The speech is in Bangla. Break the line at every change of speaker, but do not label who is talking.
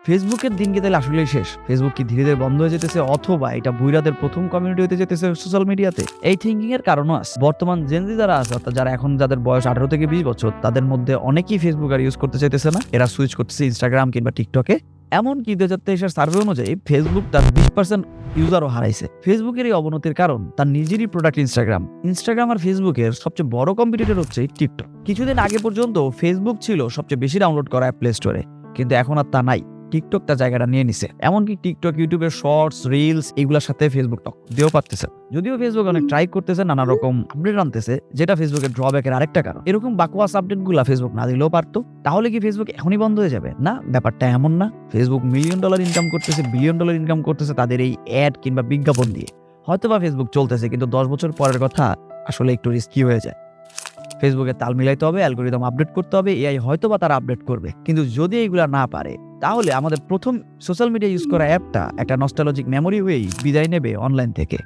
ফেসবুকের দিন কি তাহলে আসলেই শেষ? ফেসবুক কি ধীরে ধীরে বন্ধ হয়ে যেতেছে, অথবা এটা বুইড়াদের প্রথম কমিউনিটি হতে যেতেছে সোশ্যাল মিডিয়াতে? এই থিঙ্কিং এর কারণও আছে। বর্তমান জেনজি যারা আছে, অর্থাৎ যারা এখন যাদের বয়স 18 থেকে 20 বছর, তাদের মধ্যে অনেকেই ফেসবুক আর ইউজ করতে চাইতেছে না। এরা সুইচ করতেছে ইনস্টাগ্রাম কিংবা টিকটকে। এমনকি 2023 সার্ভে অনুযায়ী ফেসবুক তার 20% ইউজারও হারাইছে। ফেসবুকের এই অবনতির কারণ তার নিজেরই প্রোডাক্ট ইনস্টাগ্রাম আর ফেসবুকের সবচেয়ে বড় কম্পিটিটর হচ্ছে টিকটক। কিছুদিন আগে পর্যন্ত ফেসবুক ছিল সবচেয়ে বেশি ডাউনলোড করা অ্যাপ প্লে স্টোরে, কিন্তু এখন আর তা নাই। টিকটক তার জায়গাটা নিয়ে নিছে। এমনকি টিকটক, ইউটিউবের শর্টস, রিলস এগুলোর সাথে ফেসবুক টক্কর দিয়েও পারতেছে। যদিও ফেসবুক অনেক ট্রাই করতেছে, নানা রকম আপডেট আনতেছে, যেটা ফেসবুকের ড্রব্যাকের আরেকটা কারণ। এরকম বাকওয়াস আপডেটগুলো ফেসবুক না দিলেও পারতো। তাহলে কি ফেসবুক এখনই বন্ধ হয়ে যাবে? না, ব্যাপারটা এমন না। ফেসবুক মিলিয়ন ডলার ইনকাম করতেছে, বিলিয়ন ডলার ইনকাম করতেছে তাদের এই অ্যাড কিংবা বিজ্ঞাপন দিয়ে। হয়তোবা ফেসবুক চলতেছে, কিন্তু 10 বছর পরের কথা আসলে একটু রিস্কি হয়ে যায়। ফেসবুকে তাল মিলাইতে হবে, অ্যালগোরিদম আপডেট করতে হবে, এআই হয়তোবা তারা আপডেট করবে। কিন্তু যদি এগুলা না পারে, তাহলে আমাদের প্রথম সোশ্যাল মিডিয়া ইউজ করা অ্যাপটা একটা নস্টালজিক মেমোরি হয়েই বিদায় নেবে অনলাইন থেকে।